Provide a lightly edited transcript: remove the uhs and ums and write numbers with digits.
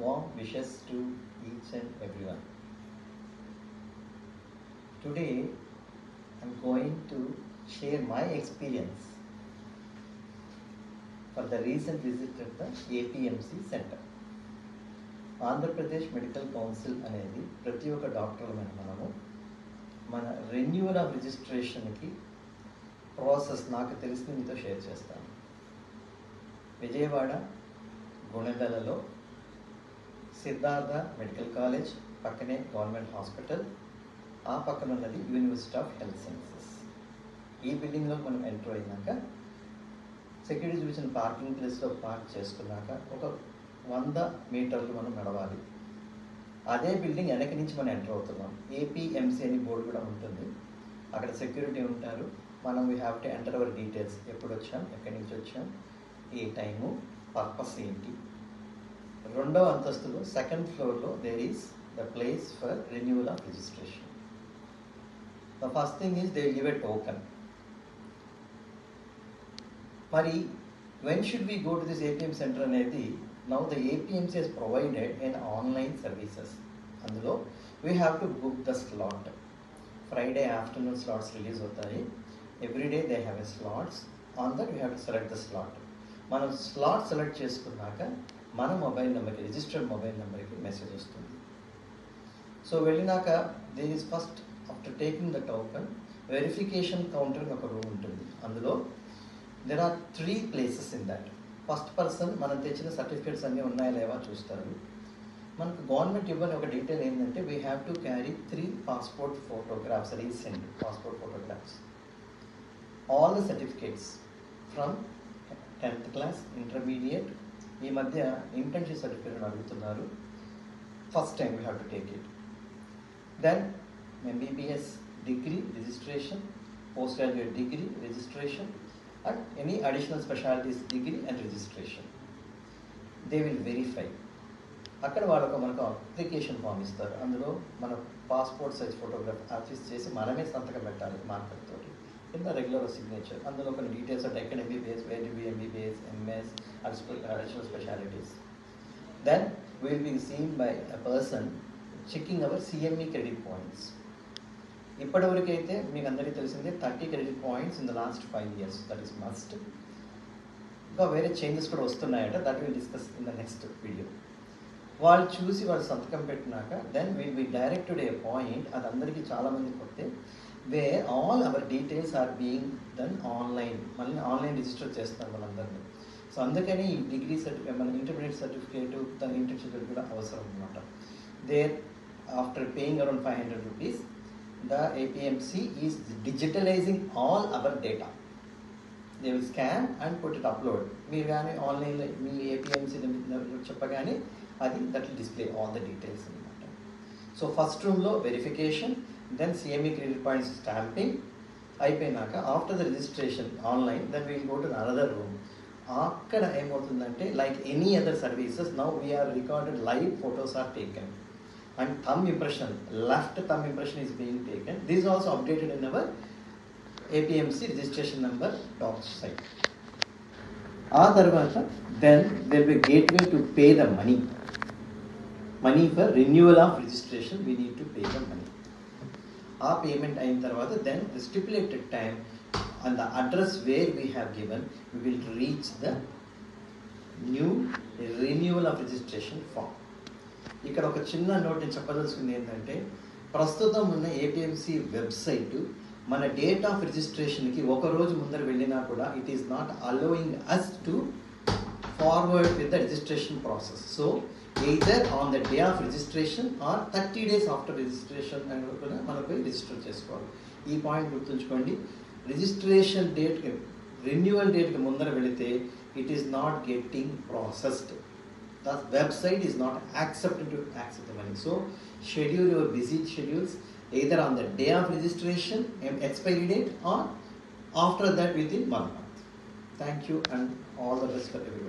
Warm wishes to each and everyone. Today I'm going to share my experience for the recent visit at the APMC Center. Andhra Pradesh medical council అనేది ప్రతి ఒక్క డాక్టర్లమైన మనము మన renewal of రిజిస్ట్రేషన్కి process నాకు తెలిసి మీతో share చేస్తాను. విజయవాడ గుణదలలో సిద్ధార్థ మెడికల్ కాలేజ్ పక్కనే గవర్నమెంట్ హాస్పిటల్, ఆ పక్కన ఉన్నది యూనివర్సిటీ ఆఫ్ హెల్త్ సైన్సెస్. ఈ బిల్డింగ్లో మనం ఎంటర్ అయినాక సెక్యూరిటీ చూసిన పార్కింగ్ ప్లేస్లో పార్క్ చేసుకున్నాక ఒక 100 మీటర్లు మనం నడవాలి. అదే బిల్డింగ్ వెనక నుంచి మనం ఎంటర్ అవుతున్నాం. ఏపీఎంసీ అని బోర్డు కూడా ఉంటుంది. అక్కడ సెక్యూరిటీ ఉంటారు. మనం we have to enter our details, ఎప్పుడు వచ్చాం, ఎక్కడి నుంచి వచ్చాం, ఏ టైము, పర్పస్ ఏంటి. 2వ అంతస్తులో సెకండ్ ఫ్లోర్లో there is the place for renewal of registration. The first thing is they will give a token. మరి when should we go to this APM center అనేది, now the APMC has provided an online services. అందులో we have to book the slot. Friday afternoon slots release అవుతాయి. Every day they have a slots. On that we have to select the slot. మనం slot select చేసుకున్నాక మన mobile నెంబర్కి, registered mobile నెంబర్కి message వస్తుంది. So వెళ్ళినాక there is first after taking the token verification counter ఒక room ఉంటుంది. అందులో there are 3 places in that. First person మనం తెచ్చిన సర్టిఫికేట్స్ అన్నీ ఉన్నాయా లేవా చూస్తారు. మనకు గవర్నమెంట్ ఇవ్వని ఒక డీటెయిల్ ఏంటంటే we have to carry 3 passport photographs, recent passport photographs, all the certificates from 10th class, intermediate. ఈ మధ్య ఇంటర్న్షిప్ సర్టిఫికేట్ అడుగుతున్నారు. First time we have to take it. Then MBBS degree registration, post graduate degree registration, and any additional specialties degree and registration. They will verify. అక్కడ వాళ్ళకు మనకు application form ఇస్తారు. అందులో మన passport size photograph artist చేసి మనమే సంతకం పెట్టాలి మార్కర్ తోటి, కింద రెగ్యులర్ సిగ్నేచర్. అందులో కొన్ని డీటెయిల్స్ అంటే ఎక్కడ MBBS, where to be MBBS, MS, additional specialities. Then will be seen by a person checking our CME credit points. ఇప్పటివరకు అయితే మీకు అందరికీ తెలిసిందే 30 credit points in the last 5 years. That is must. ఇంకా వేరే చేంజెస్ కూడా వస్తున్నాయట. That will discuss in the next video. వాళ్ళు చూసి వాళ్ళు సంతకం పెట్టినాక then will be directed a point. అది అందరికీ చాలామంది కొట్టే we all hour details are being done online. మళ్ళీ ఆన్లైన్ రిజిస్టర్ చేస్తారు వాళ్ళందరినీ. సో అందుకని ఈ డిగ్రీ సర్టిఫికేట్, మన ఇంటర్మీడియట్ సర్టిఫికేట్, దాని ఇంటర్న్షిప్ కూడా అవసరం అనమాట. There after paying around 500 rupees, the APMC is digitalizing all our data. They will scan and put it upload. మీరు కానీ ఆన్లైన్లో మీ APMC చెప్పగానే అది that will display all the details అనమాట. సో ఫస్ట్ రూమ్లో verification, then CME credit points stamping అయిపోయినాక after the registration online then will go to another room. అక్కడ ఏమవుతుందంటే like any other services, now we are recorded live, photos are taken and thumb impression, left thumb impression is being taken. This is also updated in our APMC registration number docs site. ఆ తర్వాత then there will be gateway to pay the money for renewal of registration. We need to pay the money. ఆ payment అయిన తర్వాత then the stipulated time and the address where we have given, we will reach the new renewal of registration form. ఇక్కడ ఒక చిన్న note నేను చెప్పదలుచుకుంది ఏంటంటే, ప్రస్తుతం ఉన్న ఏపీఎంసీ వెబ్సైట్ మన డేట్ ఆఫ్ రిజిస్ట్రేషన్కి ఒక రోజు ముందర వెళ్ళినా కూడా it is not allowing us to forward with the registration process. So either on the day of registration or 30 days after registration కూడా మనకు రిజిస్టర్ చేసుకోవాలి. ఈ పాయింట్ గుర్తుంచుకోండి. రిజిస్ట్రేషన్ డేట్కి, రెన్యువల్ డేట్కి ముందర వెళితే it is not getting processed. The website is not accepted to accept the money. So schedule your busy schedules either on the day of registration expiry date or after that within 1 month. Thank you and all the best for everyone.